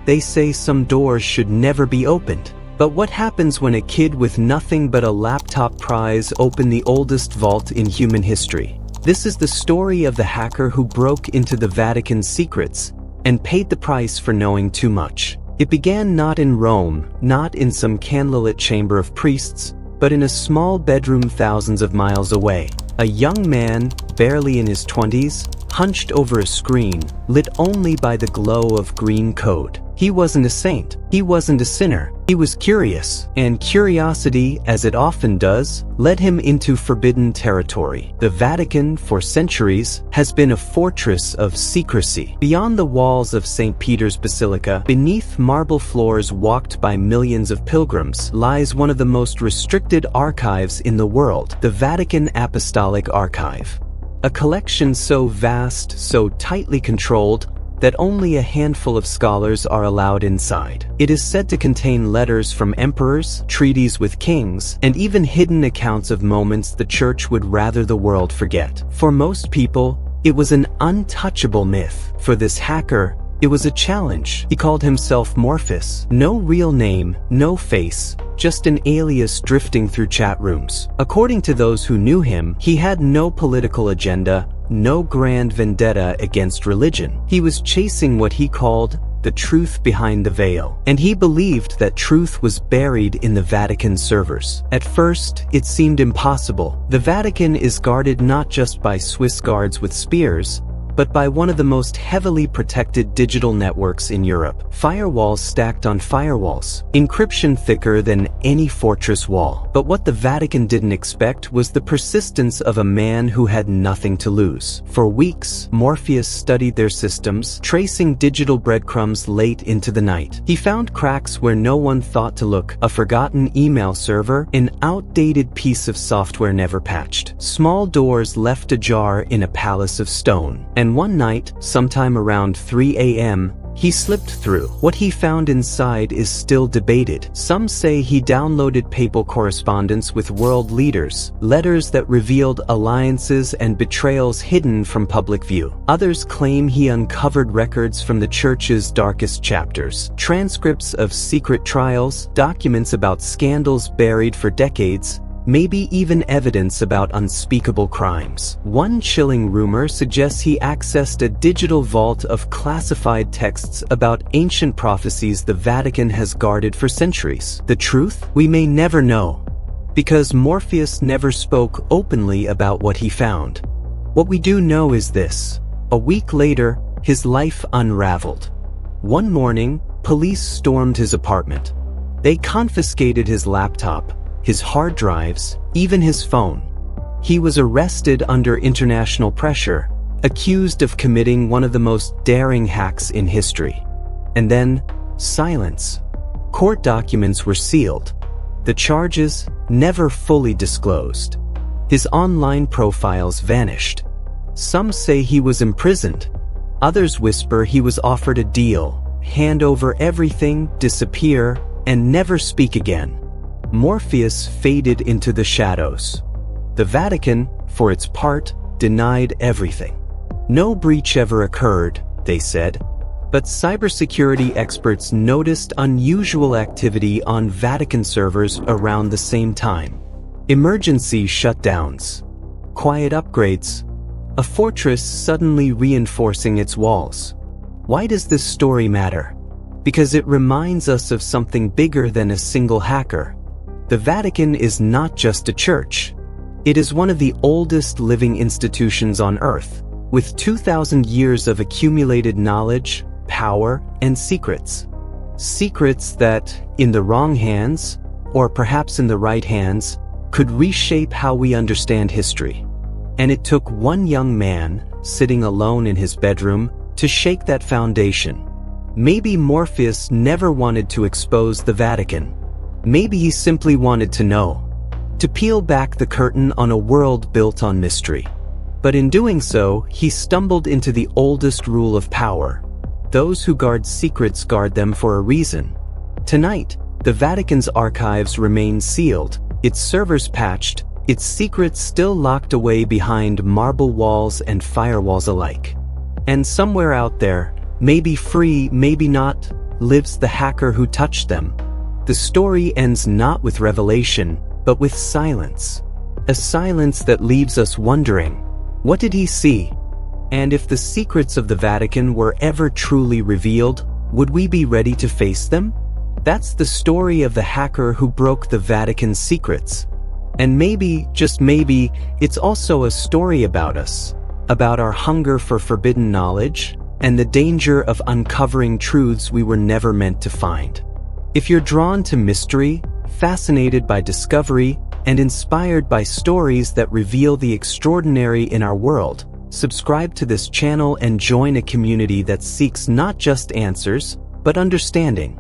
They say some doors should never be opened. But what happens when a kid with nothing but a laptop pries open the oldest vault in human history? This is the story of the hacker who broke into the Vatican's secrets and paid the price for knowing too much. It began not in Rome, not in some candlelit chamber of priests, but in a small bedroom thousands of miles away. A young man, barely in his 20s, hunched over a screen, lit only by the glow of green code. He wasn't a saint. He wasn't a sinner. He was curious, and curiosity, as it often does, led him into forbidden territory. The Vatican, for centuries, has been a fortress of secrecy. Beyond the walls of St. Peter's Basilica, beneath marble floors walked by millions of pilgrims, lies one of the most restricted archives in the world, the Vatican Apostolic Archive. A collection so vast, so tightly controlled, that only a handful of scholars are allowed inside. It is said to contain letters from emperors, treaties with kings, and even hidden accounts of moments the church would rather the world forget. For most people, it was an untouchable myth. For this hacker, it was a challenge. He called himself Morpheus. No real name, no face, just an alias drifting through chat rooms. According to those who knew him, he had no political agenda, no grand vendetta against religion. He was chasing what he called the truth behind the veil, and he believed that truth was buried in the Vatican servers. At first, it seemed impossible. The Vatican is guarded not just by Swiss guards with spears, but by one of the most heavily protected digital networks in Europe. Firewalls stacked on firewalls, encryption thicker than any fortress wall. But what the Vatican didn't expect was the persistence of a man who had nothing to lose. For weeks, Morpheus studied their systems, tracing digital breadcrumbs late into the night. He found cracks where no one thought to look: a forgotten email server, an outdated piece of software never patched, small doors left ajar in a palace of stone. And one night, sometime around 3 a.m., he slipped through. What he found inside is still debated. Some say he downloaded papal correspondence with world leaders, letters that revealed alliances and betrayals hidden from public view. Others claim he uncovered records from the church's darkest chapters, transcripts of secret trials, documents about scandals buried for decades, maybe even evidence about unspeakable crimes. One chilling rumor suggests he accessed a digital vault of classified texts about ancient prophecies the Vatican has guarded for centuries. The truth? We may never know, because Morpheus never spoke openly about what he found. What we do know is this: a week later, his life unraveled. One morning, police stormed his apartment. They confiscated his laptop, his hard drives, even his phone. He was arrested under international pressure, accused of committing one of the most daring hacks in history. And then, silence. Court documents were sealed. The charges never fully disclosed. His online profiles vanished. Some say he was imprisoned. Others whisper he was offered a deal: hand over everything, disappear, and never speak again. Morpheus faded into the shadows. The Vatican, for its part, denied everything. No breach ever occurred, they said, but cybersecurity experts noticed unusual activity on Vatican servers around the same time. Emergency shutdowns, quiet upgrades, a fortress suddenly reinforcing its walls. Why does this story matter? Because it reminds us of something bigger than a single hacker. The Vatican is not just a church. It is one of the oldest living institutions on Earth, with 2,000 years of accumulated knowledge, power, and secrets. Secrets that, in the wrong hands, or perhaps in the right hands, could reshape how we understand history. And it took one young man, sitting alone in his bedroom, to shake that foundation. Maybe Morpheus never wanted to expose the Vatican. Maybe he simply wanted to know, to peel back the curtain on a world built on mystery. But in doing so, he stumbled into the oldest rule of power: those who guard secrets guard them for a reason. Tonight, the Vatican's archives remain sealed, its servers patched, its secrets still locked away behind marble walls and firewalls alike. And somewhere out there, maybe free, maybe not, lives the hacker who touched them. The story ends not with revelation, but with silence. A silence that leaves us wondering, what did he see? And if the secrets of the Vatican were ever truly revealed, would we be ready to face them? That's the story of the hacker who broke the Vatican's secrets. And maybe, just maybe, it's also a story about us, about our hunger for forbidden knowledge, and the danger of uncovering truths we were never meant to find. If you're drawn to mystery, fascinated by discovery, and inspired by stories that reveal the extraordinary in our world, subscribe to this channel and join a community that seeks not just answers, but understanding.